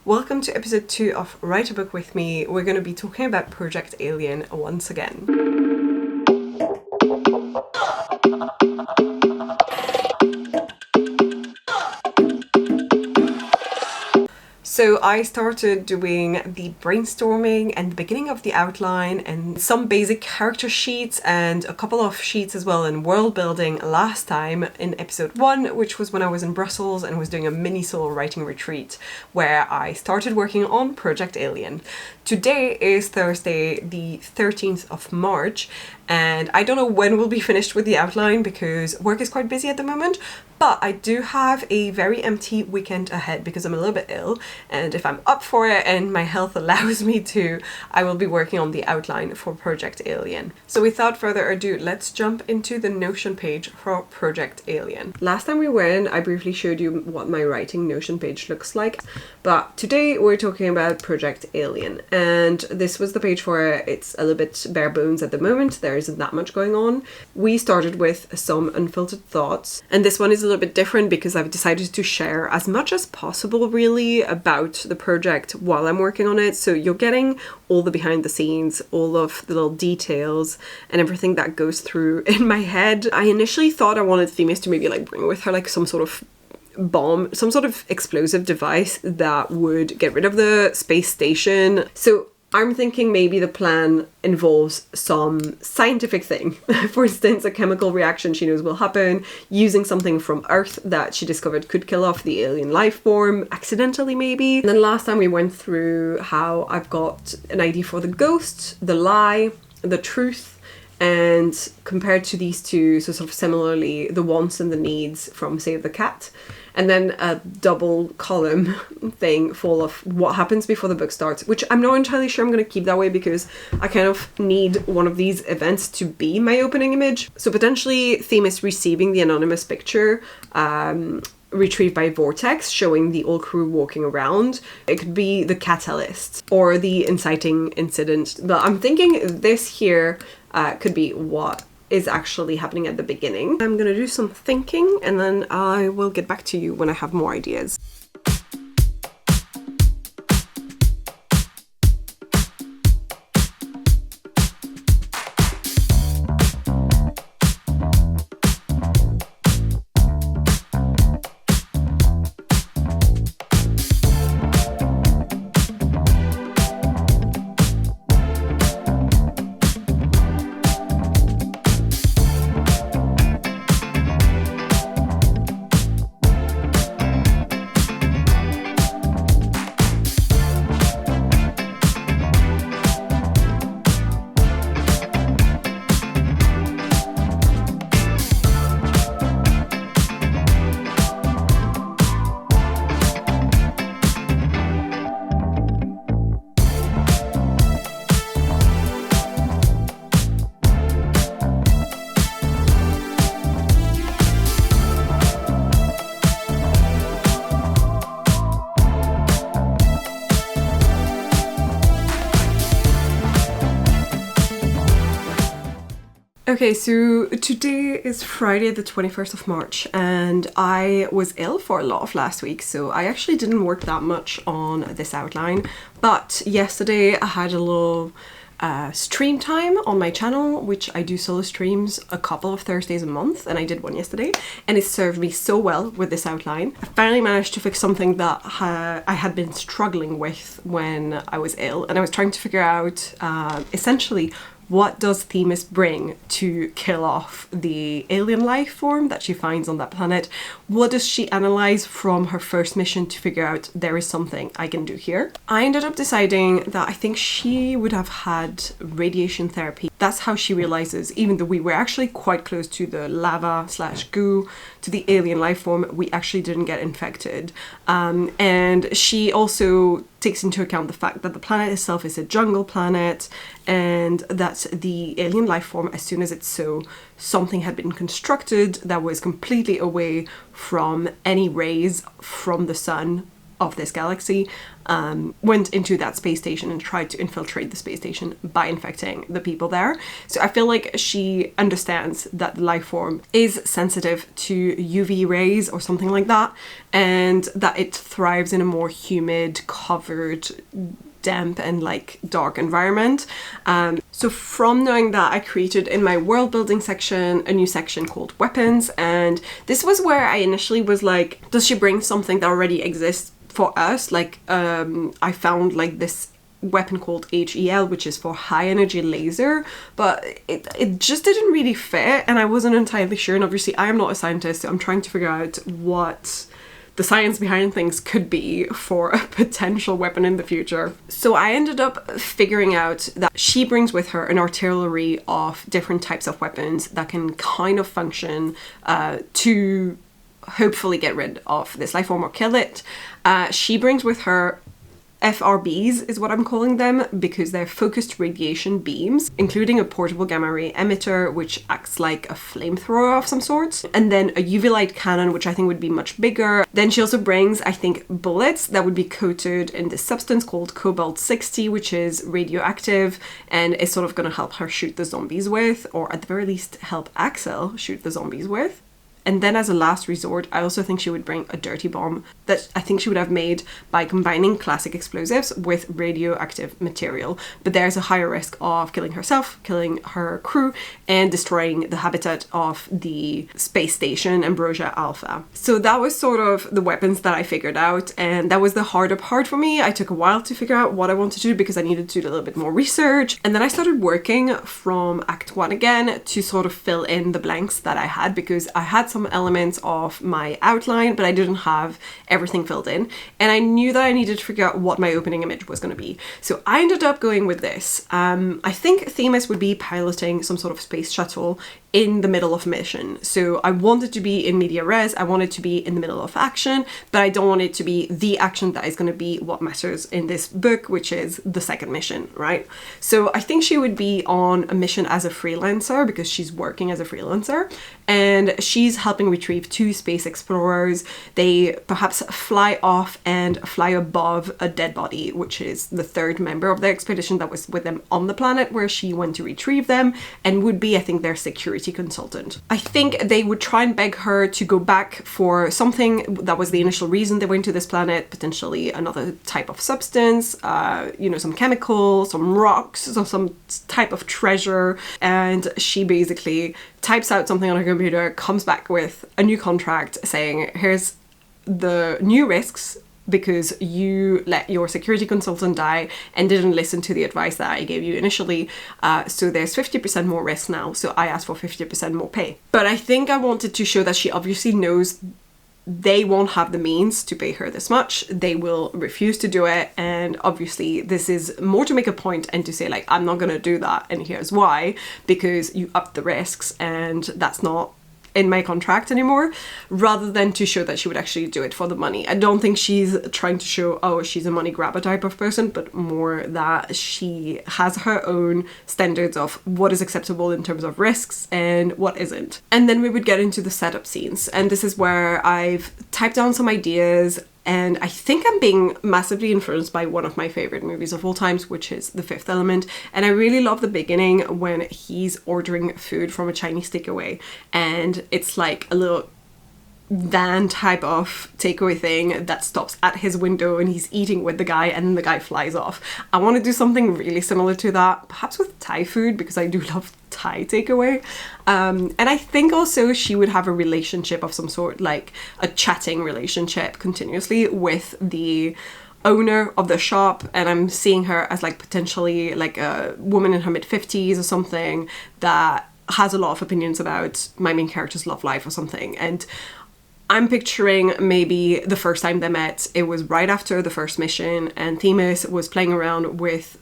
Welcome to episode 2 of Write a Book with me. We're going to be talking about Project Alien once again. So I started doing the brainstorming and the beginning of the outline and some basic character sheets and a couple of sheets as well in world building last time in episode 1, which was when I was in Brussels and was doing a mini solo writing retreat where I started working on Project Alien. Today is Thursday the 13th of March and I don't know when we'll be finished with the outline because work is quite busy at the moment, but I do have a very empty weekend ahead because I'm a little bit ill, and if I'm up for it and my health allows me to, I will be working on the outline for Project Alien. So without further ado, let's jump into the Notion page for Project Alien. Last time we went, I briefly showed you what my writing Notion page looks like, but today we're talking about Project Alien, and this was the page where it's a little bit bare bones at the moment. There isn't that much going on. We started with some unfiltered thoughts, and this one is a little bit different because I've decided to share as much as possible really about the project while I'm working on it. So you're getting all the behind the scenes, all of the little details and everything that goes through in my head. I initially thought I wanted Themis to maybe bring with her some sort of bomb, some sort of explosive device that would get rid of the space station. So I'm thinking maybe the plan involves some scientific thing. For instance, a chemical reaction she knows will happen, using something from Earth that she discovered could kill off the alien life form, accidentally maybe. And then last time we went through how I've got an idea for the ghost, the lie, the truth, and compared to these two, so sort of similarly, the wants and the needs from Save the Cat. And then a double column thing full of what happens before the book starts, which I'm not entirely sure I'm going to keep that way because I kind of need one of these events to be my opening image. So potentially Themis receiving the anonymous picture retrieved by Vortex showing the old crew walking around. It could be the catalyst or the inciting incident. But I'm thinking this here could be what is actually happening at the beginning. I'm gonna do some thinking and then I will get back to you when I have more ideas. Okay, so today is Friday the 21st of March and I was ill for a lot of last week, so I actually didn't work that much on this outline, but yesterday I had a little stream time on my channel, which I do solo streams a couple of Thursdays a month, and I did one yesterday and it served me so well with this outline. I finally managed to fix something that I had been struggling with when I was ill, and I was trying to figure out essentially what does Themis bring to kill off the alien life form that she finds on that planet? What does she analyze from her first mission to figure out there is something I can do here? I ended up deciding that I think she would have had radiation therapy. That's how she realizes, even though we were actually quite close to the lava/goo, to the alien life form, we actually didn't get infected. And she also takes into account the fact that the planet itself is a jungle planet and that the alien life form, as soon as it's so, something had been constructed that was completely away from any rays from the sun of this galaxy, went into that space station and tried to infiltrate the space station by infecting the people there. So I feel like she understands that the life form is sensitive to UV rays or something like that, and that it thrives in a more humid, covered, damp and like dark environment. So from knowing that, I created in my world building section a new section called weapons, and this was where I initially was like, does she bring something that already exists for us? Like I found like this weapon called HEL, which is for high energy laser, but it just didn't really fit, and I wasn't entirely sure. And obviously I am not a scientist, so I'm trying to figure out what the science behind things could be for a potential weapon in the future. So I ended up figuring out that she brings with her an artillery of different types of weapons that can kind of function to hopefully get rid of this life form or kill it. She brings with her FRBs is what I'm calling them, because they're focused radiation beams, including a portable gamma ray emitter, which acts like a flamethrower of some sort, and then a UV light cannon, which I think would be much bigger. Then she also brings, I think, bullets that would be coated in this substance called cobalt-60, which is radioactive, and is sort of going to help her shoot the zombies with, or at the very least help Axel shoot the zombies with. And then as a last resort, I also think she would bring a dirty bomb that I think she would have made by combining classic explosives with radioactive material. But there's a higher risk of killing herself, killing her crew, and destroying the habitat of the space station Ambrosia Alpha. So that was sort of the weapons that I figured out, and that was the harder part for me. I took a while to figure out what I wanted to do because I needed to do a little bit more research. And then I started working from Act 1 again to sort of fill in the blanks that I had, because I had some elements of my outline, but I didn't have everything filled in. And I knew that I needed to figure out what my opening image was going to be. So I ended up going with this. I think Themis would be piloting some sort of space shuttle in the middle of mission. So I wanted to be in media res, I wanted to be in the middle of action, but I don't want it to be the action that is going to be what matters in this book, which is the second mission, right? So I think she would be on a mission as a freelancer, because she's working as a freelancer, and she's helping retrieve 2 space explorers. They perhaps fly off and fly above a dead body, which is the 3rd member of the expedition that was with them on the planet where she went to retrieve them, and would be, I think, their security consultant. I think they would try and beg her to go back for something that was the initial reason they went to this planet, potentially another type of substance, some chemical, some rocks, or some type of treasure. And she basically types out something on her computer, comes back with a new contract saying, here's the new risks because you let your security consultant die and didn't listen to the advice that I gave you initially. So there's 50% more risk now. So I asked for 50% more pay. But I think I wanted to show that she obviously knows they won't have the means to pay her this much. They will refuse to do it. And obviously this is more to make a point and to say, like, I'm not going to do that. And here's why, because you upped the risks and that's not in my contract anymore, rather than to show that she would actually do it for the money. I don't think she's trying to show, oh, she's a money grabber type of person, but more that she has her own standards of what is acceptable in terms of risks and what isn't. And then we would get into the setup scenes. And this is where I've typed down some ideas. And I think I'm being massively influenced by one of my favorite movies of all times, which is The Fifth Element. And I really love the beginning when he's ordering food from a Chinese takeaway. And it's like a little van type of takeaway thing that stops at his window and he's eating with the guy and then the guy flies off. I want to do something really similar to that, perhaps with Thai food, because I do love Thai takeaway. And I think also she would have a relationship of some sort, like a chatting relationship continuously with the owner of the shop, and I'm seeing her as like potentially like a woman in her mid-50s or something that has a lot of opinions about my main character's love life or something. And I'm picturing maybe the first time they met, it was right after the first mission, and Themis was playing around with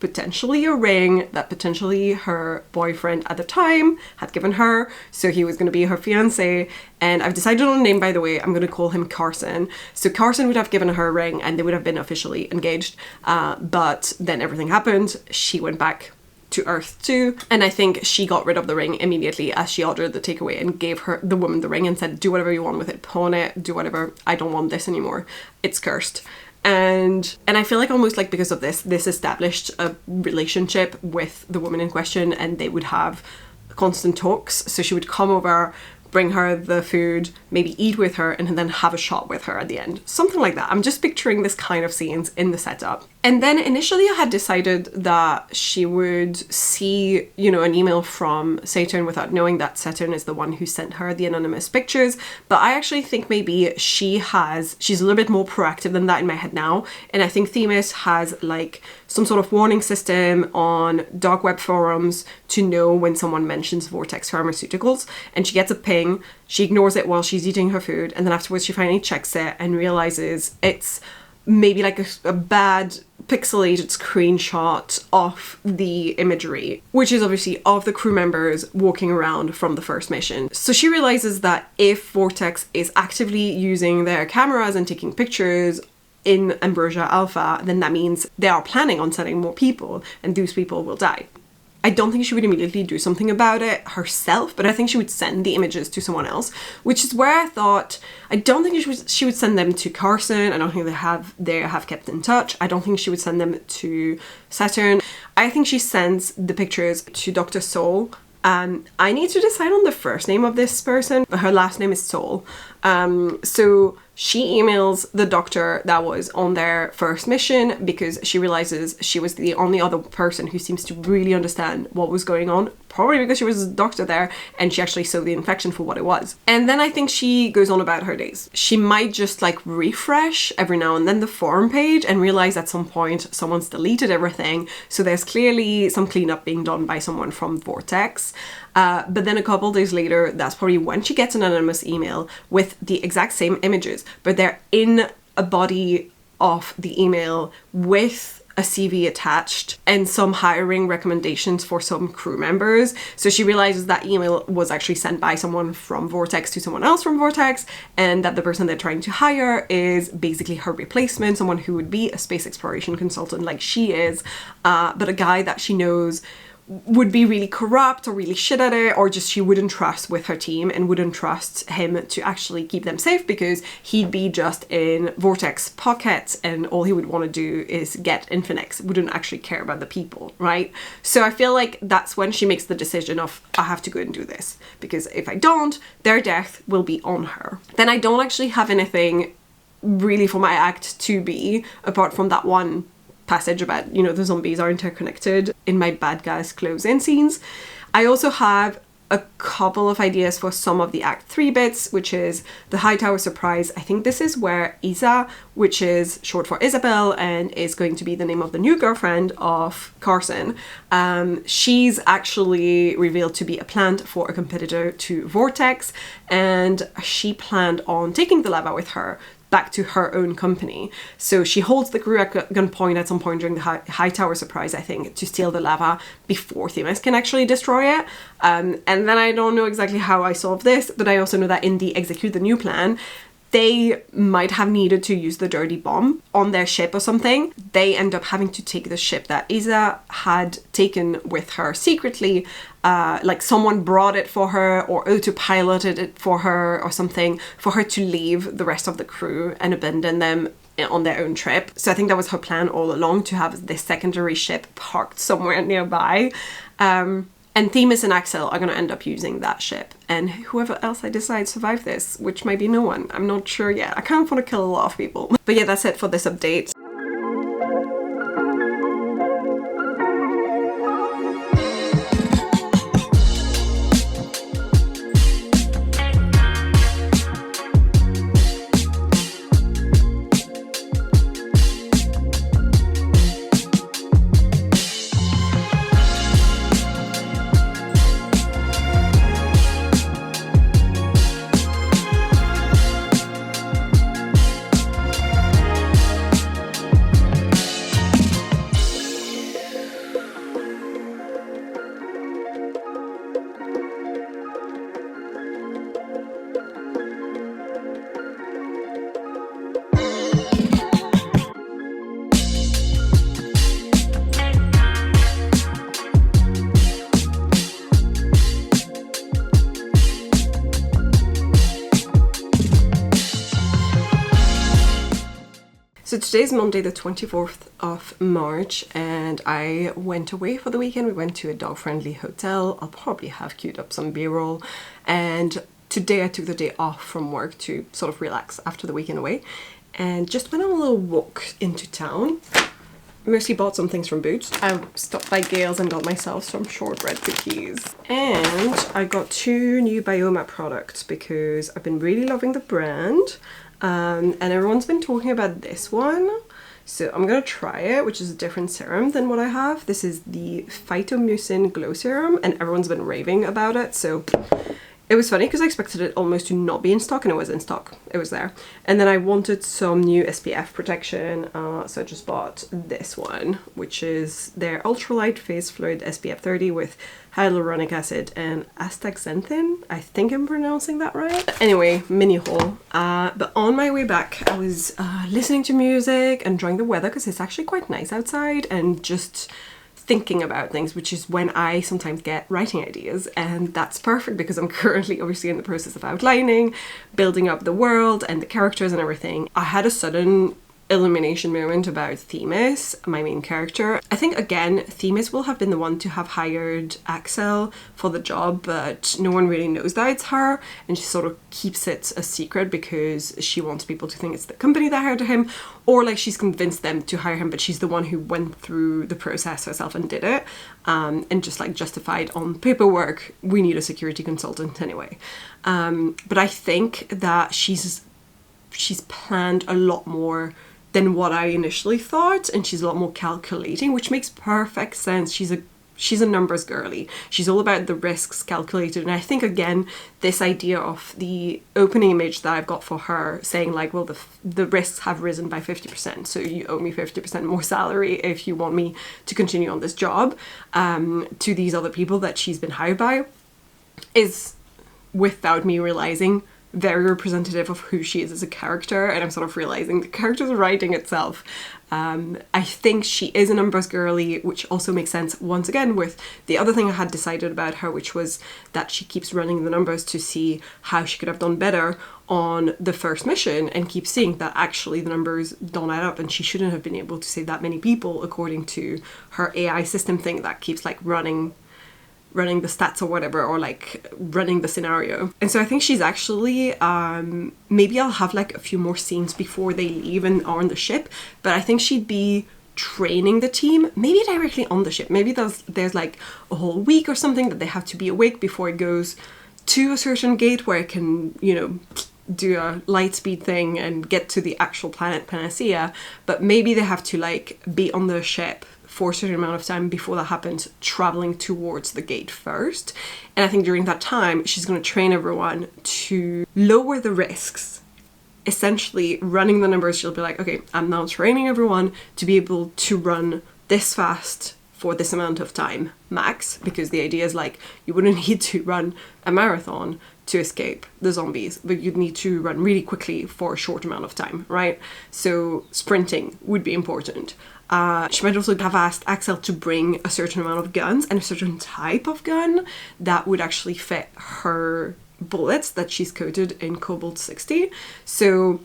potentially a ring that potentially her boyfriend at the time had given her, so he was going to be her fiance. And I've decided on a name, by the way. I'm going to call him Carson. So Carson would have given her a ring and they would have been officially engaged, but then everything happened. She went back to Earth too. And I think she got rid of the ring immediately as she ordered the takeaway and gave the woman the ring and said, do whatever you want with it, pawn it, do whatever, I don't want this anymore, it's cursed. And I feel like almost like because of this established a relationship with the woman in question, and they would have constant talks. So she would come over, bring her the food, maybe eat with her, and then have a shot with her at the end. Something like that. I'm just picturing this kind of scenes in the setup. And then initially I had decided that she would see, you know, an email from Saturn without knowing that Saturn is the one who sent her the anonymous pictures. But I actually think maybe she's a little bit more proactive than that in my head now. And I think Themis has like some sort of warning system on dark web forums to know when someone mentions Vortex Pharmaceuticals, and she gets a ping, she ignores it while she's eating her food, and then afterwards she finally checks it and realizes it's maybe like a bad pixelated screenshot of the imagery, which is obviously of the crew members walking around from the first mission. So she realizes that if Vortex is actively using their cameras and taking pictures in Ambrosia Alpha, then that means they are planning on sending more people, and those people will die. I don't think she would immediately do something about it herself, but I think she would send the images to someone else, which is where I thought, I don't think she would send them to Carson. I don't think they have kept in touch. I don't think she would send them to Saturn. I think she sends the pictures to Dr. Soul. I need to decide on the first name of this person. Her last name is Soul. So she emails the doctor that was on their first mission because she realizes she was the only other person who seems to really understand what was going on, probably because she was a doctor there and she actually saw the infection for what it was. And then I think she goes on about her days. She might just like refresh every now and then the forum page and realize at some point someone's deleted everything. So there's clearly some cleanup being done by someone from Vortex. But then a couple days later, that's probably when she gets an anonymous email with the exact same images, but they're in a body of the email with a CV attached and some hiring recommendations for some crew members. So she realizes that email was actually sent by someone from Vortex to someone else from Vortex, and that the person they're trying to hire is basically her replacement, someone who would be a space exploration consultant like she is, but a guy that she knows would be really corrupt or really shit at it, or just she wouldn't trust with her team and wouldn't trust him to actually keep them safe because he'd be just in Vortex pockets and all he would want to do is get Infinix, wouldn't actually care about the people, right? So I feel like that's when she makes the decision of, I have to go and do this, because if I don't, their death will be on her. Then I don't actually have anything really for my Act 2B apart from that one passage about, you know, the zombies are interconnected in my bad guys close-in scenes. I also have a couple of ideas for some of the Act 3 bits, which is the Hightower surprise. I think this is where Isa, which is short for Isabel and is going to be the name of the new girlfriend of Carson, she's actually revealed to be a plant for a competitor to Vortex, and she planned on taking the lava with her back to her own company. So she holds the crew at gunpoint at some point during the Hightower surprise, I think, to steal the lava before Themis can actually destroy it. And then I don't know exactly how I solve this, but I also know that in the Execute the New plan, they might have needed to use the dirty bomb on their ship or something. They end up having to take the ship that Isa had taken with her secretly, like someone brought it for her or autopiloted it for her or something, for her to leave the rest of the crew and abandon them on their own trip. So I think that was her plan all along, to have this secondary ship parked somewhere nearby. And Themis and Axel are going to end up using that ship. And whoever else I decide survive this, which might be no one. I'm not sure yet. I kind of want to kill a lot of people. But yeah, that's it for this update. today's Monday the 24th of March and I went away for the weekend. We went to a dog-friendly hotel. I'll probably have queued up some b-roll, and today I took the day off from work to sort of relax after the weekend away and just went on a little walk into town. Mostly bought some things from Boots. I stopped by Gale's and got myself some shortbread cookies. And I got 2 new Bioma products because I've been really loving the brand. And everyone's been talking about this one. So I'm gonna try it, which is a different serum than what I have. This is the Phytomucin Glow Serum and everyone's been raving about it. So it was funny because I expected it almost to not be in stock, and it was in stock. It was there. And then I wanted some new SPF protection, so I just bought this one, which is their ultralight face fluid SPF 30 with hyaluronic acid and astaxanthin. I think I'm pronouncing that right. Anyway, mini haul. But on my way back, I was listening to music, enjoying the weather because it's actually quite nice outside, and just thinking about things, which is when I sometimes get writing ideas, and that's perfect because I'm currently obviously in the process of outlining, building up the world and the characters and everything. I had a sudden illumination moment about Themis, my main character. I think again Themis will have been the one to have hired Axel for the job, but no one really knows that it's her, and she sort of keeps it a secret because she wants people to think it's the company that hired him, or like she's convinced them to hire him, but she's the one who went through the process herself and did it, and just like justified on paperwork, we need a security consultant anyway. But I think that she's planned a lot more than what I initially thought, and she's a lot more calculating, which makes perfect sense. She's a numbers girly. She's all about the risks calculated, and I think again this idea of the opening image that I've got for her saying like, well, the risks have risen by 50%, so you owe me 50% more salary if you want me to continue on this job, to these other people that she's been hired by, is, without me realizing, very representative of who she is as a character, and I'm sort of realizing the character's writing itself. I think she is a numbers girly, which also makes sense once again with the other thing I had decided about her, which was that she keeps running the numbers to see how she could have done better on the first mission, and keeps seeing that actually the numbers don't add up and she shouldn't have been able to save that many people according to her AI system thing that keeps like running the stats or whatever, or like running the scenario. And so I think she's actually, maybe I'll have like a few more scenes before they leave and are on the ship, but I think she'd be training the team, maybe directly on the ship. Maybe there's like a whole week or something that they have to be awake before it goes to a certain gate where it can, you know, do a light speed thing and get to the actual planet Panacea, but maybe they have to like be on the ship for a certain amount of time before that happens, traveling towards the gate first. And I think during that time, she's going to train everyone to lower the risks. Essentially, running the numbers, she'll be like, okay, I'm now training everyone to be able to run this fast for this amount of time, max, because the idea is like, you wouldn't need to run a marathon to escape the zombies, but you'd need to run really quickly for a short amount of time, right? So sprinting would be important. She might also have asked Axel to bring a certain amount of guns and a certain type of gun that would actually fit her bullets that she's coated in Cobalt 60. So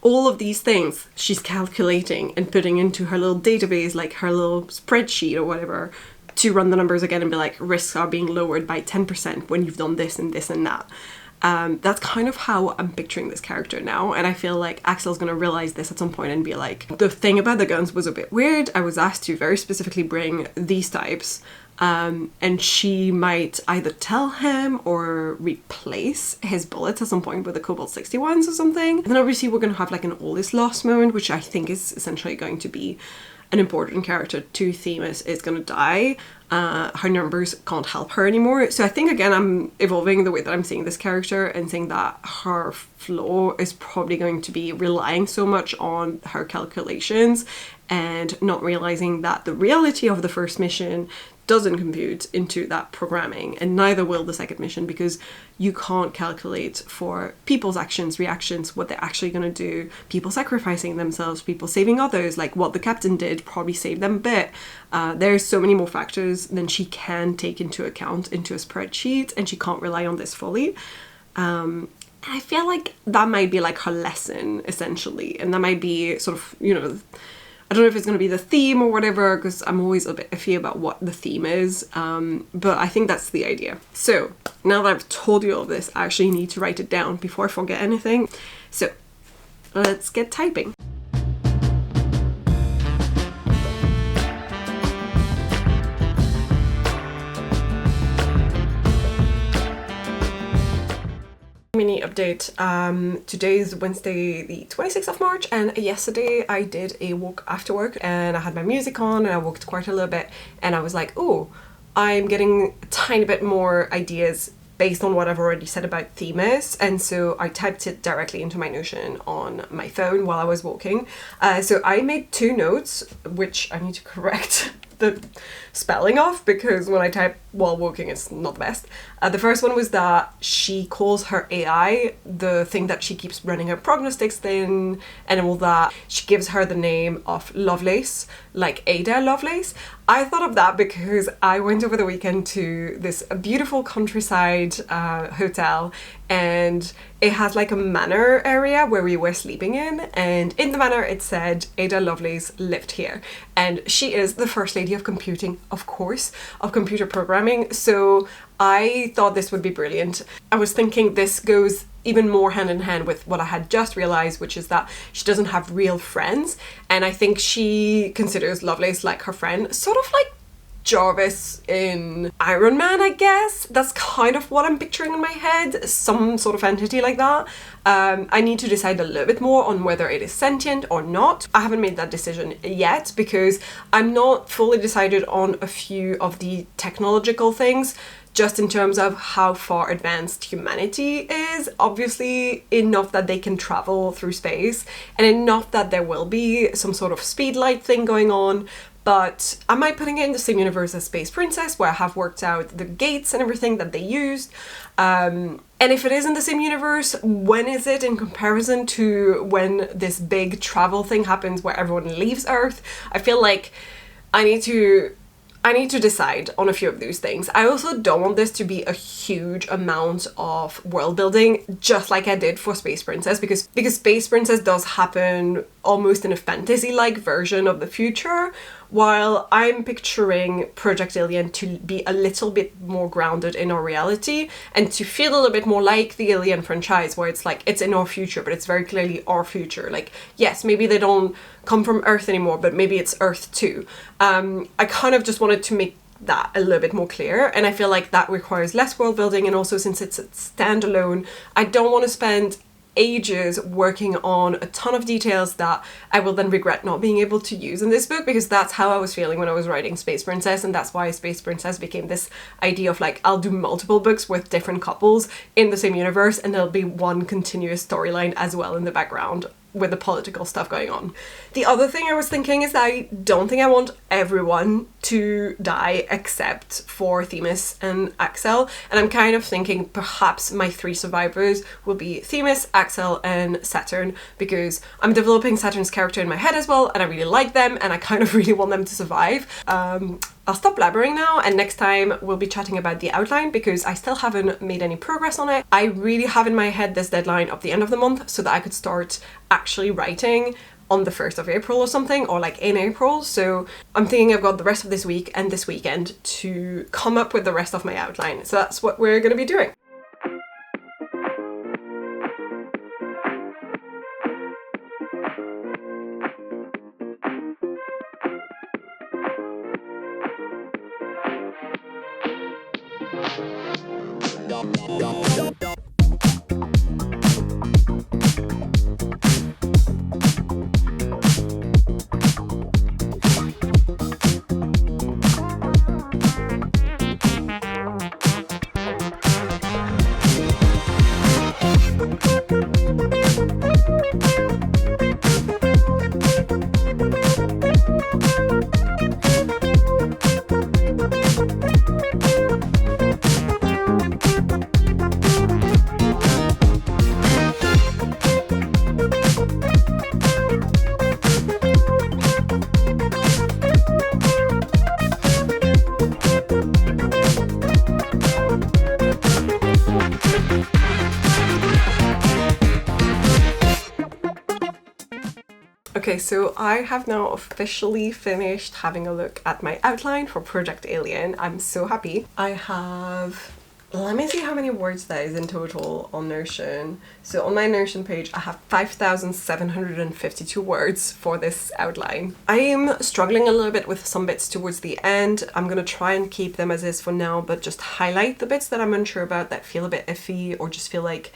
all of these things she's calculating and putting into her little database, like her little spreadsheet or whatever, to run the numbers again and be like, risks are being lowered by 10% when you've done this and this and that. That's kind of how I'm picturing this character now, and I feel like Axel's gonna realize this at some point and be like, the thing about the guns was a bit weird. I was asked to very specifically bring these types, and she might either tell him or replace his bullets at some point with the Cobalt 60 ones or something. And then obviously we're gonna have like an all is lost moment, which I think is essentially going to be an important character to Themis is gonna die. Her numbers can't help her anymore. So I think again I'm evolving the way that I'm seeing this character and saying that her flaw is probably going to be relying so much on her calculations and not realizing that the reality of the first mission doesn't compute into that programming, and neither will the second mission, because you can't calculate for people's actions, reactions, what they're actually going to do, people sacrificing themselves, people saving others, like what the captain did probably saved them a bit. There's so many more factors than she can take into account into a spreadsheet, and she can't rely on this fully. And And I feel like that might be like her lesson, essentially. And that might be sort of, you know, I don't know if it's going to be the theme or whatever, because I'm always a bit iffy about what the theme is. But I think that's the idea. So now that I've told you all of this, I actually need to write it down before I forget anything. So let's get typing. Mini update. Today is Wednesday the 26th of March, and yesterday I did a walk after work and I had my music on and I walked quite a little bit, and I was like, oh, I'm getting a tiny bit more ideas based on what I've already said about themis, and so I typed it directly into my Notion on my phone while I was walking. So I made 2 notes, which I need to correct the spelling of, because when I type while walking it's not the best. The first one was that she calls her AI the thing that she keeps running her prognostics in, and all that. She gives her the name of Lovelace, like Ada Lovelace. I thought of that because I went over the weekend to this beautiful countryside hotel, and it has like a manor area where we were sleeping in, and in the manor it said Ada Lovelace lived here, and she is the first lady of computing, of course, of computer programming. So I thought this would be brilliant. I was thinking this goes even more hand in hand with what I had just realized, which is that she doesn't have real friends, and I think she considers Lovelace like her friend, sort of like Jarvis in Iron Man, I guess. That's kind of what I'm picturing in my head, some sort of entity like that. I need to decide a little bit more on whether it is sentient or not. I haven't made that decision yet because I'm not fully decided on a few of the technological things, just in terms of how far advanced humanity is. Obviously enough that they can travel through space, and enough that there will be some sort of speed light thing going on. But am I putting it in the same universe as Space Princess, where I have worked out the gates and everything that they used? And if it is in the same universe, when is it in comparison to when this big travel thing happens where everyone leaves Earth? I feel like I need to decide on a few of those things. I also don't want this to be a huge amount of world building, just like I did for Space Princess, because Space Princess does happen almost in a fantasy-like version of the future, while I'm picturing Project Alien to be a little bit more grounded in our reality and to feel a little bit more like the Alien franchise, where it's like it's in our future, but it's very clearly our future. Like, yes, maybe they don't come from Earth anymore, but maybe it's Earth too. I kind of just wanted to make that a little bit more clear, and I feel like that requires less world building, and also since it's a standalone, I don't want to spend ages working on a ton of details that I will then regret not being able to use in this book, because that's how I was feeling when I was writing Space Princess, and that's why Space Princess became this idea of like, I'll do multiple books with different couples in the same universe, and there'll be one continuous storyline as well in the background with the political stuff going on. The other thing I was thinking is that I don't think I want everyone to die except for Themis and Axel, and I'm kind of thinking perhaps my 3 survivors will be Themis, Axel, and Saturn, because I'm developing Saturn's character in my head as well, and I really like them, and I kind of really want them to survive. I'll stop blabbering now, and next time we'll be chatting about the outline, because I still haven't made any progress on it. I really have in my head this deadline of the end of the month so that I could start actually writing on the 1st of April or something, or like in April. So I'm thinking I've got the rest of this week and this weekend to come up with the rest of my outline. So that's what we're going to be doing. Okay, so I have now officially finished having a look at my outline for Project Alien. I'm so happy. I have, let me see how many words that is in total on Notion. So on my Notion page, I have 5,752 words for this outline. I am struggling a little bit with some bits towards the end. I'm gonna try and keep them as is for now, but just highlight the bits that I'm unsure about, that feel a bit iffy, or just feel like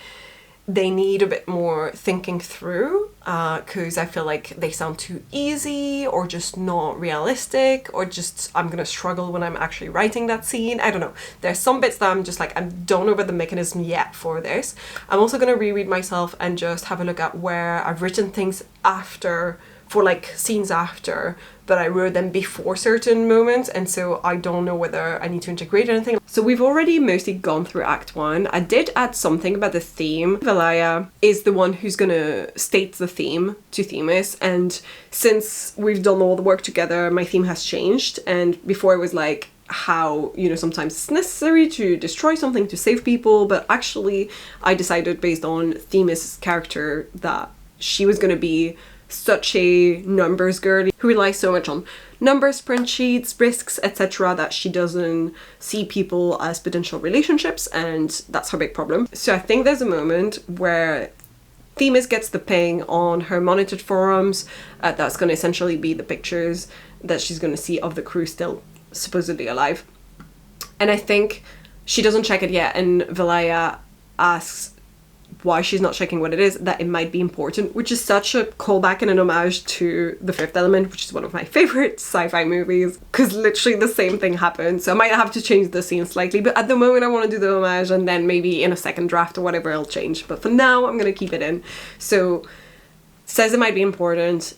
they need a bit more thinking through, because I feel like they sound too easy or just not realistic, or just I'm gonna struggle when I'm actually writing that scene. I don't know. There's some bits that I'm just like, I don't know about the mechanism yet for this. I'm also gonna reread myself and just have a look at where I've written things after, for like scenes after, but I wrote them before certain moments, and so I don't know whether I need to integrate anything. So we've already mostly gone through Act 1. I did add something about the theme. Valaya is the one who's gonna state the theme to Themis, and since we've done all the work together, my theme has changed, and before it was like how, you know, sometimes it's necessary to destroy something to save people, but actually I decided based on Themis' character that she was gonna be such a numbers girly who relies so much on numbers, spreadsheets, risks, etc., that she doesn't see people as potential relationships, and that's her big problem. So I think there's a moment where Themis gets the ping on her monitored forums, that's going to essentially be the pictures that she's going to see of the crew still supposedly alive. And I think she doesn't check it yet, and Valaya asks why she's not checking what it is, that it might be important, which is such a callback and an homage to The Fifth Element, which is one of my favorite sci-fi movies, because literally the same thing happened. So I might have to change the scene slightly, but at the moment I want to do the homage, and then maybe in a second draft or whatever I'll change. But for now, I'm going to keep it in. So, says it might be important,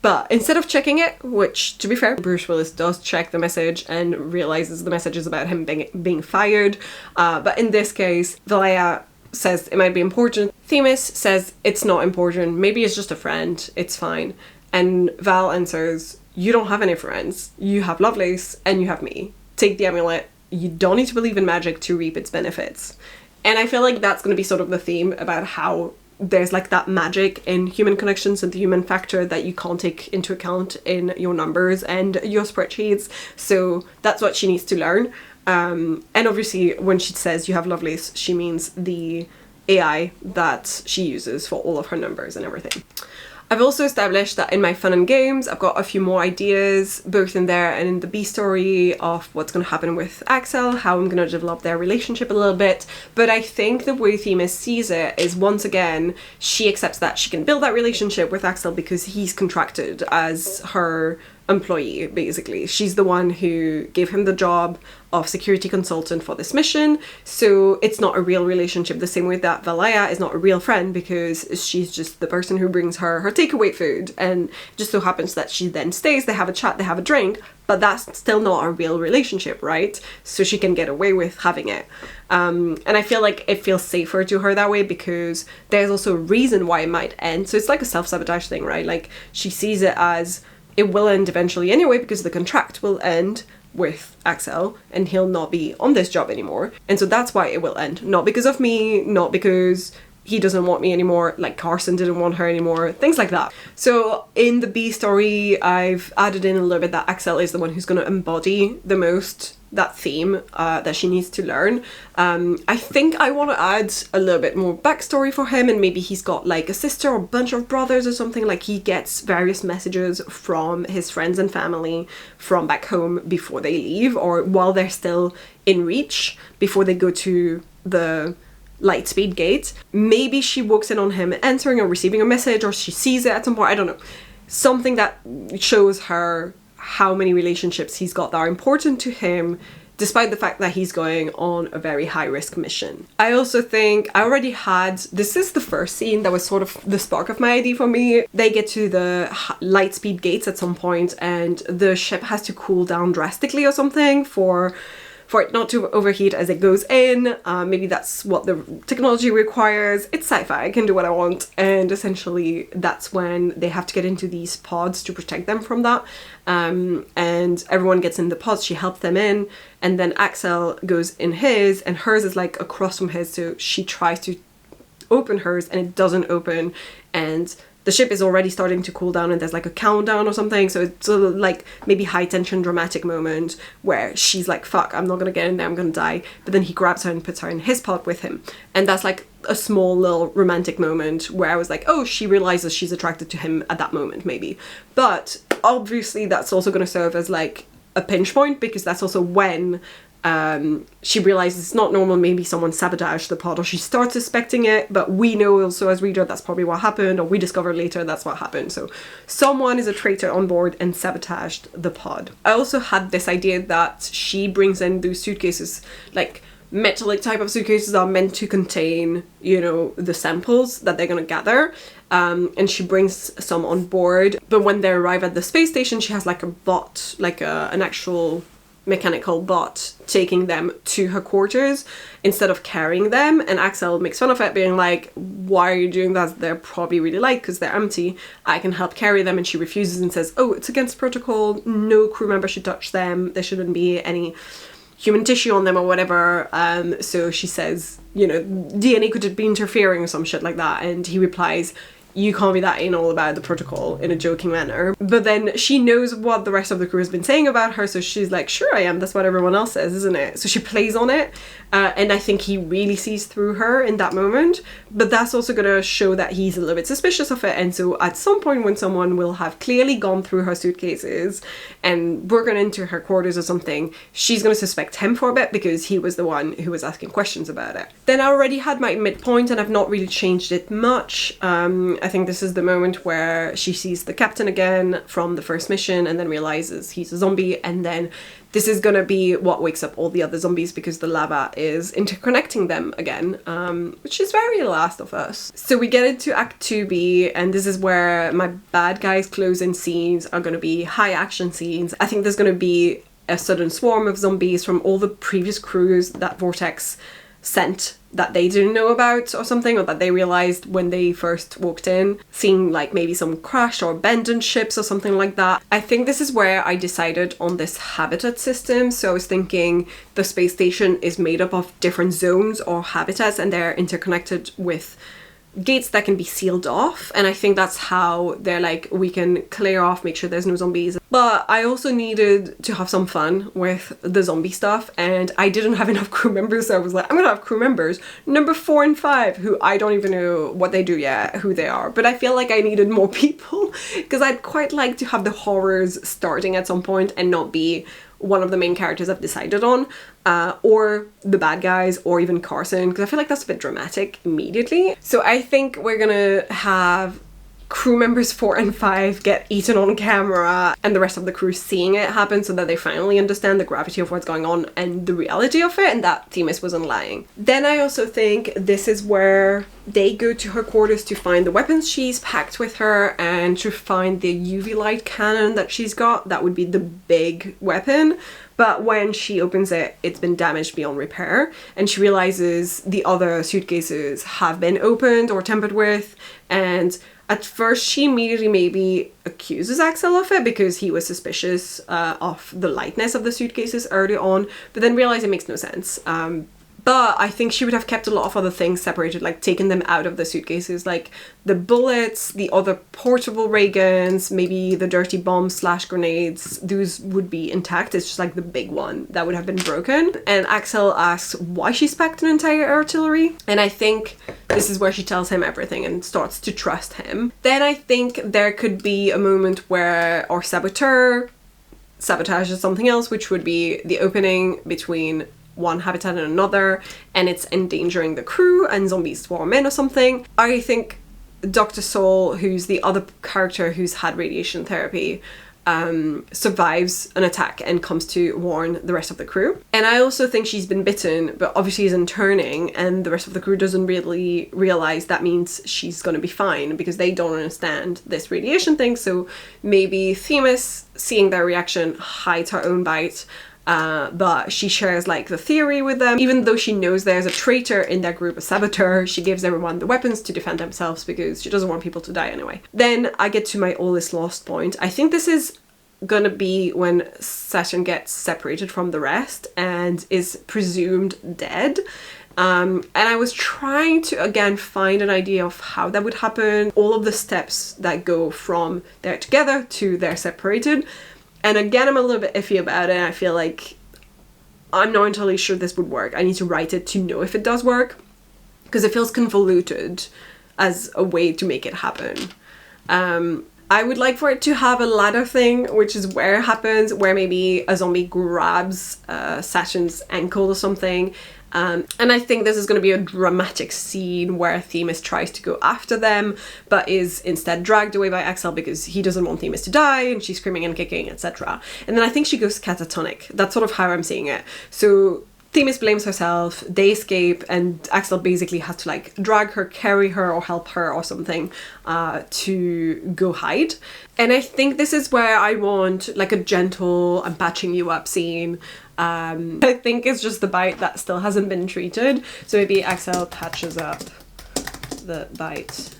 but instead of checking it, which, to be fair, Bruce Willis does check the message and realizes the message is about him being fired, but in this case, Valaya says it might be important. Themis says it's not important, maybe it's just a friend, it's fine. And Val answers, you don't have any friends, you have Lovelace and you have me. Take the amulet, you don't need to believe in magic to reap its benefits. And I feel like that's going to be sort of the theme about how there's like that magic in human connections and the human factor that you can't take into account in your numbers and your spreadsheets. So that's what she needs to learn. And obviously when she says you have Lovelace, she means the AI that she uses for all of her numbers and everything. I've also established that in my fun and games, I've got a few more ideas, both in there and in the B story, of what's going to happen with Axel, how I'm going to develop their relationship a little bit. But I think the way Themis sees it is, once again, she accepts that she can build that relationship with Axel because he's contracted as her employee, basically. She's the one who gave him the job of security consultant for this mission, so it's not a real relationship, the same way that Valaya is not a real friend because she's just the person who brings her takeaway food, and just so happens that she then stays, they have a chat, they have a drink, but that's still not a real relationship, right? So she can get away with having it. And I feel like it feels safer to her that way because there's also a reason why it might end. So it's like a self-sabotage thing, right? Like, she sees it as it will end eventually anyway because the contract will end with Axel and he'll not be on this job anymore. And so that's why it will end. Not because of me, not because he doesn't want me anymore, like Carson didn't want her anymore, things like that. So in the B story, I've added in a little bit that Axel is the one who's going to embody the most that theme that she needs to learn. I think I want to add a little bit more backstory for him, and maybe he's got like a sister or a bunch of brothers or something, like he gets various messages from his friends and family from back home before they leave, or while they're still in reach, before they go to the Lightspeed gate. Maybe she walks in on him answering or receiving a message, or she sees it at some point, I don't know. Something that shows her how many relationships he's got that are important to him, despite the fact that he's going on a very high-risk mission. I also think I already had, this is the first scene that was sort of the spark of my idea for me. They get to the Lightspeed gates at some point and the ship has to cool down drastically or something for it not to overheat as it goes in. Maybe that's what the technology requires. It's sci-fi, I can do what I want. And essentially that's when they have to get into these pods to protect them from that. And everyone gets in the pods, she helps them in, and then Axel goes in his, and hers is like across from his, so she tries to open hers and it doesn't open, and the ship is already starting to cool down and there's like a countdown or something. So it's sort of like maybe high tension dramatic moment where she's like, fuck, I'm not gonna get in there, I'm gonna die. But then he grabs her and puts her in his pod with him. And that's like a small little romantic moment where I was like, oh, she realizes she's attracted to him at that moment, maybe. But obviously that's also gonna serve as like a pinch point, because that's also when she realizes it's not normal, maybe someone sabotaged the pod, or she starts suspecting it, but we know also as reader that's probably what happened, or we discover later that's what happened. So someone is a traitor on board and sabotaged the pod. I also had this idea that she brings in those suitcases, like metallic type of suitcases that are meant to contain, you know, the samples that they're gonna gather, and she brings some on board. But when they arrive at the space station, she has like a bot, like an actual mechanical bot taking them to her quarters instead of carrying them. And Axel makes fun of it, being like, why are you doing that? They're probably really light because they're empty. I can help carry them. And she refuses and says, oh, it's against protocol. No crew member should touch them. There shouldn't be any human tissue on them or whatever. So she says, you know, DNA could be interfering or some shit like that. And he replies, you can't be that anal about the protocol, in a joking manner. But then she knows what the rest of the crew has been saying about her, so she's like, sure I am, that's what everyone else says, isn't it? So she plays on it, and I think he really sees through her in that moment. But that's also gonna show that he's a little bit suspicious of it, and so at some point when someone will have clearly gone through her suitcases and broken into her quarters or something, she's gonna suspect him for a bit because he was the one who was asking questions about it. Then I already had my midpoint and I've not really changed it much. I think this is the moment where she sees the captain again from the first mission and then realizes he's a zombie, and then this is gonna be what wakes up all the other zombies because the lava is interconnecting them again, which is very Last of Us. So we get into Act 2B, and this is where my bad guys close-in scenes are gonna be high action scenes. I think there's gonna be a sudden swarm of zombies from all the previous crews that Vortex sent that they didn't know about or something, or that they realized when they first walked in, seeing like maybe some crashed or abandoned ships or something like that. I think this is where I decided on this habitat system. So I was thinking the space station is made up of different zones or habitats, and they're interconnected with gates that can be sealed off, and I think that's how they're like, we can clear off, make sure there's no zombies. But I also needed to have some fun with the zombie stuff, and I didn't have enough crew members, so I was like, I'm gonna have crew members number 4 and 5 who I don't even know what they do yet, who they are, but I feel like I needed more people because I'd quite like to have the horrors starting at some point and not be one of the main characters I've decided on, or the bad guys, or even Carson, because I feel like that's a bit dramatic immediately. So I think we're gonna have crew members 4 and 5 get eaten on camera and the rest of the crew seeing it happen, so that they finally understand the gravity of what's going on and the reality of it, and that Themis wasn't lying. Then I also think this is where they go to her quarters to find the weapons she's packed with her and to find the UV light cannon that she's got. That would be the big weapon. But when she opens it, it's been damaged beyond repair, and she realizes the other suitcases have been opened or tampered with, and at first she immediately maybe accuses Axel of it because he was suspicious of the lightness of the suitcases early on, but then realized it makes no sense. But I think she would have kept a lot of other things separated, like taken them out of the suitcases, like the bullets, the other portable ray guns, maybe the dirty bombs / grenades. Those would be intact. It's just like the big one that would have been broken. And Axel asks why she's packed an entire artillery. And I think this is where she tells him everything and starts to trust him. Then I think there could be a moment where our saboteur sabotages something else, which would be the opening between one habitat and another, and it's endangering the crew and zombies swarm in or something. I think Dr. Soul, who's the other character who's had radiation therapy, survives an attack and comes to warn the rest of the crew. And I also think she's been bitten, but obviously isn't turning, and the rest of the crew doesn't really realize that means she's gonna be fine because they don't understand this radiation thing. So maybe Themis, seeing their reaction, hides her own bite. But she shares like the theory with them. Even though she knows there's a traitor in their group, a saboteur, she gives everyone the weapons to defend themselves because she doesn't want people to die anyway. Then I get to my all is lost point. I think this is gonna be when Saturn gets separated from the rest and is presumed dead. And I was trying to, again, find an idea of how that would happen, all of the steps that go from they're together to they're separated. And again, I'm a little bit iffy about it. I feel like I'm not entirely sure this would work. I need to write it to know if it does work, because it feels convoluted as a way to make it happen. I would like for it to have a ladder thing, which is where it happens, where maybe a zombie grabs Saturn's ankle or something. And I think this is going to be a dramatic scene where Themis tries to go after them, but is instead dragged away by Axel because he doesn't want Themis to die, and she's screaming and kicking, etc. And then I think she goes catatonic. That's sort of how I'm seeing it. So Themis blames herself, they escape, and Axel basically has to like drag her, carry her, or help her or something to go hide. And I think this is where I want like a gentle "I'm patching you up" scene. I think it's just the bite that still hasn't been treated. So maybe Axel patches up the bite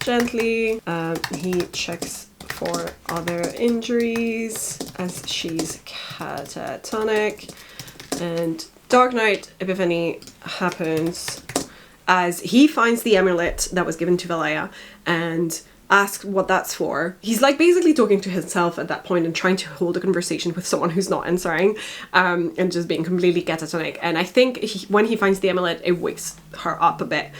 gently. He checks for other injuries as she's catatonic. And Dark Knight Epiphany happens as he finds the amulet that was given to Valaya and asks what that's for. He's like basically talking to himself at that point and trying to hold a conversation with someone who's not answering, and just being completely catatonic. And I think when he finds the amulet, it wakes her up a bit.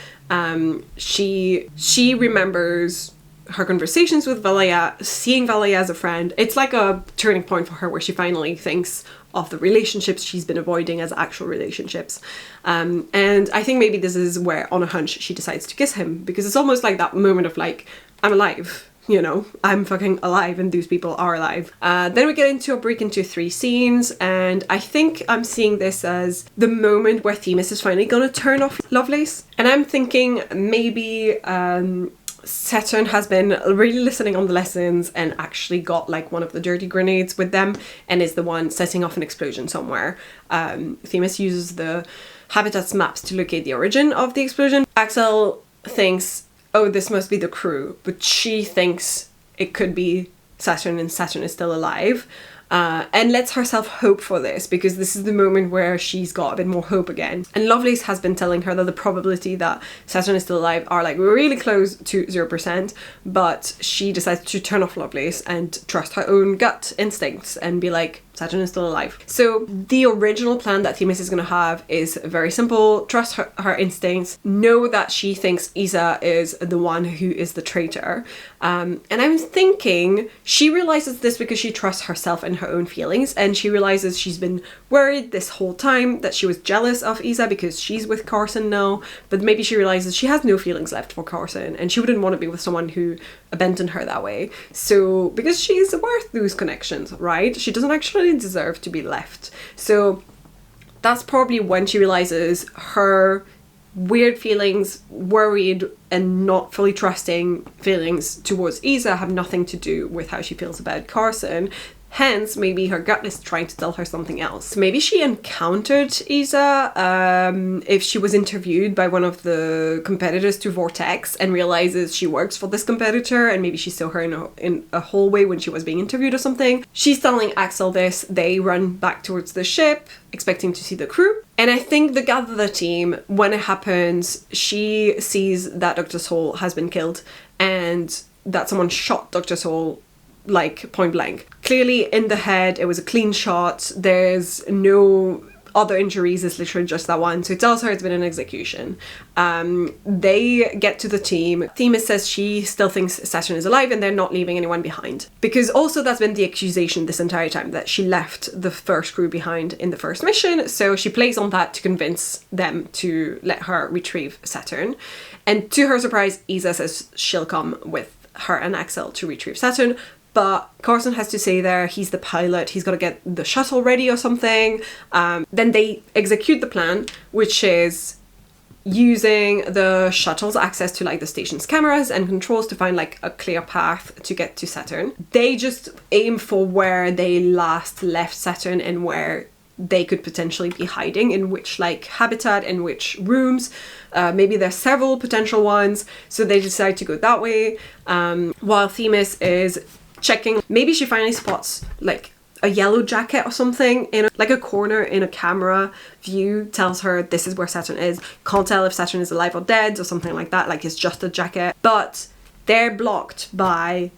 She remembers her conversations with Valaya, seeing Valaya as a friend. It's like a turning point for her where she finally thinks of the relationships she's been avoiding as actual relationships. And I think maybe this is where, on a hunch, she decides to kiss him, because it's almost like that moment of like, I'm alive, you know, I'm fucking alive and these people are alive. Then we get into a break into 3 scenes, and I think I'm seeing this as the moment where Themis is finally gonna turn off Lovelace. And I'm thinking maybe Saturn has been really listening on the lessons and actually got like one of the dirty grenades with them and is the one setting off an explosion somewhere. Themis uses the Habitats maps to locate the origin of the explosion. Axel thinks, oh, this must be the crew, but she thinks it could be Saturn and Saturn is still alive. And lets herself hope for this, because this is the moment where she's got a bit more hope again. And Lovelace has been telling her that the probability that Saturn is still alive are like really close to 0%, but she decides to turn off Lovelace and trust her own gut instincts and be like, Saturn is still alive. So the original plan that Themis is going to have is very simple. Trust her instincts. Know that she thinks Isa is the one who is the traitor. And I'm thinking she realizes this because she trusts herself and her own feelings. And she realizes she's been worried this whole time, that she was jealous of Isa because she's with Carson now. But maybe she realizes she has no feelings left for Carson and she wouldn't want to be with someone who abandoned her that way. So because she's worth those connections, right? She doesn't actually deserve to be left. So that's probably when she realizes her weird feelings, worried and not fully trusting feelings towards Isa have nothing to do with how she feels about Carson. Hence, maybe her gut is trying to tell her something else. Maybe she encountered Isa if she was interviewed by one of the competitors to Vortex and realizes she works for this competitor, and maybe she saw her in a hallway when she was being interviewed or something. She's telling Axel this. They run back towards the ship, expecting to see the crew. And I think the Gather team, when it happens, she sees that Dr. Soul has been killed and that someone shot Dr. Soul like point blank. Clearly in the head, it was a clean shot. There's no other injuries, it's literally just that one. So it tells her it's been an execution. They get to the team. Themis says she still thinks Saturn is alive and they're not leaving anyone behind. Because also that's been the accusation this entire time, that she left the first crew behind in the first mission. So she plays on that to convince them to let her retrieve Saturn. And to her surprise, Isa says she'll come with her and Axel to retrieve Saturn. But Carson has to stay there. He's the pilot. He's got to get the shuttle ready or something. Then they execute the plan, which is using the shuttle's access to like the station's cameras and controls to find like a clear path to get to Saturn. They just aim for where they last left Saturn and where they could potentially be hiding, in which like habitat, in which rooms. Maybe there's several potential ones. So they decide to go that way. While Themis is checking, maybe she finally spots like a yellow jacket or something in like a corner in a camera view tells her this is where Saturn is. Can't tell if Saturn is alive or dead or something like that, like it's just a jacket. But they're blocked by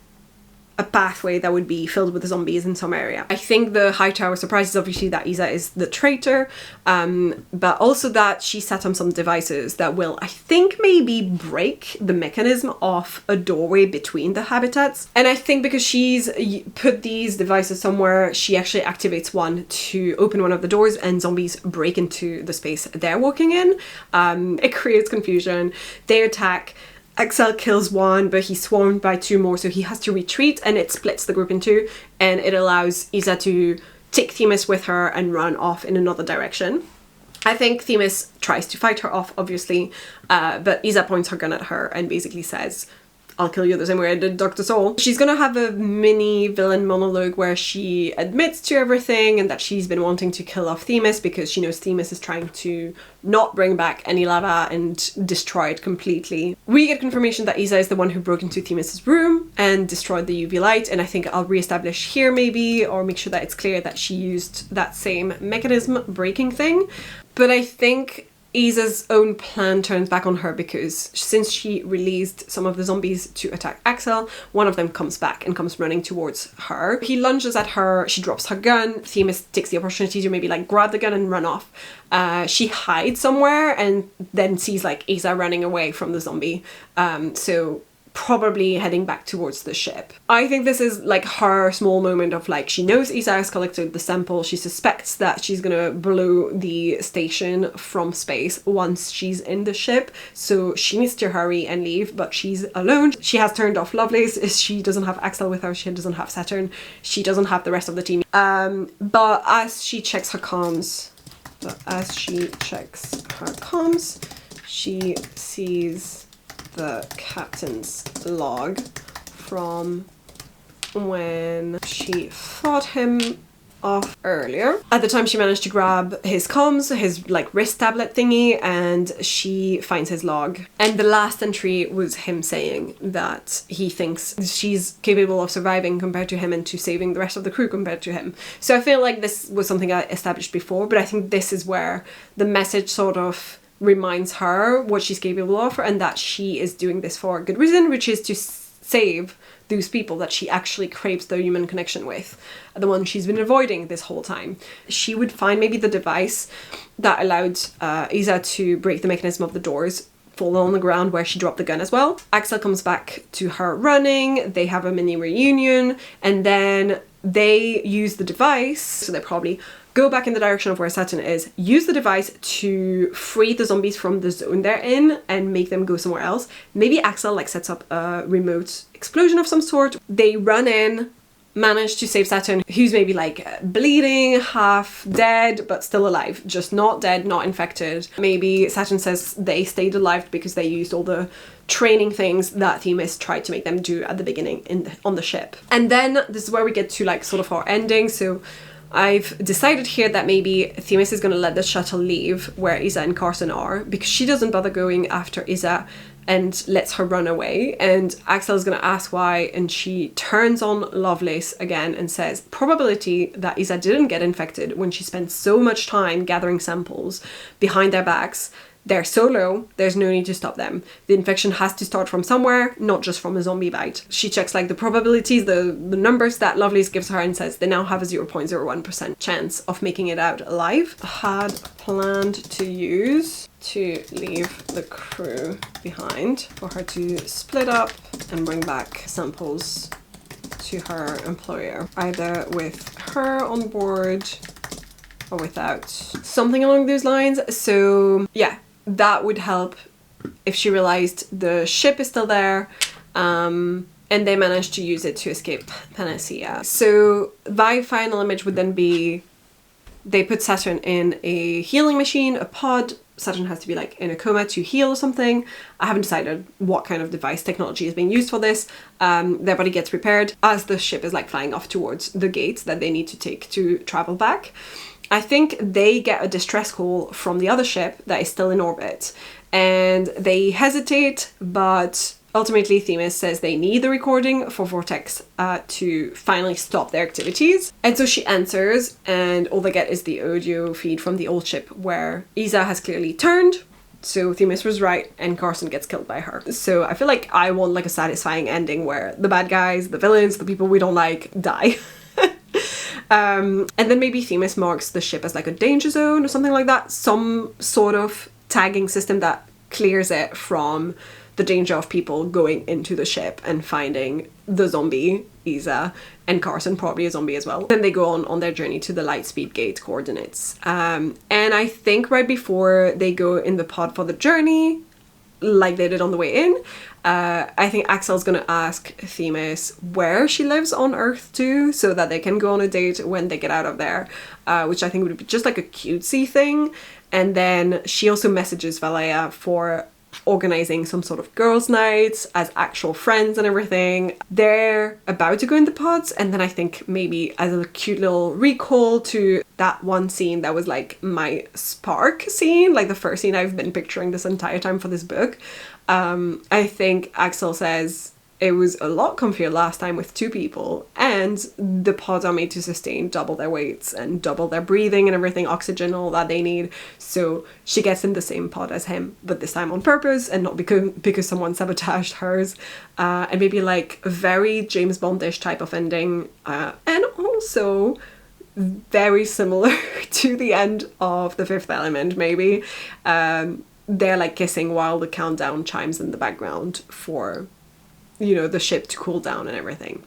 a pathway that would be filled with zombies in some area. I think the high tower surprise is obviously that Isa is the traitor, but also that she set on some devices that will, I think, maybe break the mechanism of a doorway between the habitats. And I think because she's put these devices somewhere, she actually activates one to open one of the doors and zombies break into the space they're walking in. It creates confusion. They attack. Axel kills one, but he's swarmed by two more, so he has to retreat, and it splits the group in two, and it allows Isa to take Themis with her and run off in another direction. I think Themis tries to fight her off, obviously, but Isa points her gun at her and basically says, I'll kill you the same way I did Dr. Soul. She's gonna have a mini villain monologue where she admits to everything and that she's been wanting to kill off Themis because she knows Themis is trying to not bring back any lava and destroy it completely. We get confirmation that Isa is the one who broke into Themis's room and destroyed the UV light, and I think I'll reestablish here maybe, or make sure that it's clear that she used that same mechanism breaking thing. But I think Isa's own plan turns back on her because since she released some of the zombies to attack Axel, one of them comes back and comes running towards her. He lunges at her, she drops her gun, Themis takes the opportunity to maybe like grab the gun and run off. She hides somewhere and then sees like Isa running away from the zombie. So probably heading back towards the ship. I think this is like her small moment of like, she knows Isa has collected the sample, she suspects that she's gonna blow the station from space once she's in the ship, so she needs to hurry and leave, but she's alone. She has turned off Lovelace, she doesn't have Axel with her, she doesn't have Saturn, she doesn't have the rest of the team. But as she checks her comms, she sees the captain's log from when she fought him off earlier. At the time she managed to grab his comms, his like wrist tablet thingy, and she finds his log. And the last entry was him saying that he thinks she's capable of surviving compared to him and to saving the rest of the crew compared to him. So I feel like this was something I established before, but I think this is where the message sort of reminds her what she's capable of and that she is doing this for a good reason, which is to save those people that she actually craves the human connection with, the one she's been avoiding this whole time. She would find maybe the device that allowed Isa to break the mechanism of the doors, fall on the ground where she dropped the gun as well. Axel comes back to her running, they have a mini reunion, and then they use the device, so they probably go back in the direction of where Saturn is, use the device to free the zombies from the zone they're in and make them go somewhere else. Maybe Axel like sets up a remote explosion of some sort. They run in, manage to save Saturn, who's maybe like bleeding, half dead, but still alive. Just not dead, not infected. Maybe Saturn says they stayed alive because they used all the training things that Themis tried to make them do at the beginning on the ship. And then this is where we get to like sort of our ending. So I've decided here that maybe Themis is going to let the shuttle leave where Isa and Carson are because she doesn't bother going after Isa and lets her run away, and Axel is going to ask why, and she turns on Lovelace again and says probability that Isa didn't get infected when she spent so much time gathering samples behind their backs. They're so low, there's no need to stop them. The infection has to start from somewhere, not just from a zombie bite. She checks like the probabilities, the numbers that Lovelace gives her and says they now have a 0.01% chance of making it out alive. Had planned to use to leave the crew behind for her to split up and bring back samples to her employer, either with her on board or without. Something along those lines. So yeah, that would help if she realized the ship is still there and they managed to use it to escape Panacea. So my final image would then be they put Saturn in a healing machine, a pod. Saturn has to be like in a coma to heal or something. I haven't decided what kind of device technology is being used for this. Their body gets repaired as the ship is like flying off towards the gates that they need to take to travel back. I think they get a distress call from the other ship that is still in orbit, and they hesitate, but Ultimately, Themis says they need the recording for Vortex to finally stop their activities. And so she answers, and all they get is the audio feed from the old ship where Isa has clearly turned. So Themis was right, and Carson gets killed by her. So I feel like I want like a satisfying ending where the bad guys, the villains, the people we don't like die. And then maybe Themis marks the ship as like a danger zone or something like that. Some sort of tagging system that clears it from the danger of people going into the ship and finding the zombie, Isa, and Carson, probably a zombie as well. Then they go on their journey to the Lightspeed Gate coordinates. And I think right before they go in the pod for the journey, like they did on the way in, I think Axel's gonna ask Themis where she lives on Earth too, so that they can go on a date when they get out of there, which I think would be just like a cutesy thing. And then she also messages Valea for organizing some sort of girls' nights as actual friends and everything. They're about to go in the pods, and then I think maybe as a cute little recall to that one scene that was like my spark scene, like the first scene I've been picturing this entire time for this book. I think Axel says it was a lot comfier last time with 2 people, and the pods are made to sustain double their weights and double their breathing and everything, oxygen, all that they need. So she gets in the same pod as him, but this time on purpose and not because someone sabotaged hers. And maybe like a very James Bond-ish type of ending, and also very similar to the end of The Fifth Element, maybe. They're like kissing while the countdown chimes in the background for, you know, the ship to cool down and everything.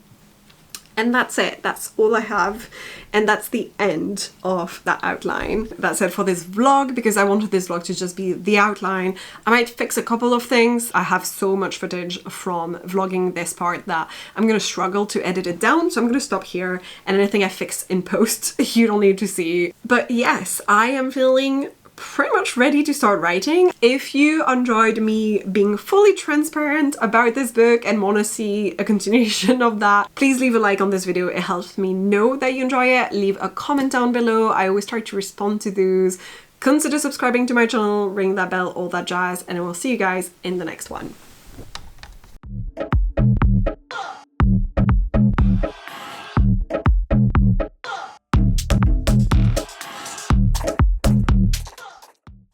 And that's it. That's all I have. And that's the end of that outline. That's it for this vlog, because I wanted this vlog to just be the outline. I might fix a couple of things. I have so much footage from vlogging this part that I'm going to struggle to edit it down. So I'm going to stop here, and anything I fix in post, you don't need to see. But yes, I am feeling pretty much ready to start writing. If you enjoyed me being fully transparent about this book and want to see a continuation of that, please leave a like on this video. It helps me know that you enjoy it. Leave a comment down below. I always try to respond to those. Consider subscribing to my channel, ring that bell, all that jazz, and I will see you guys in the next one.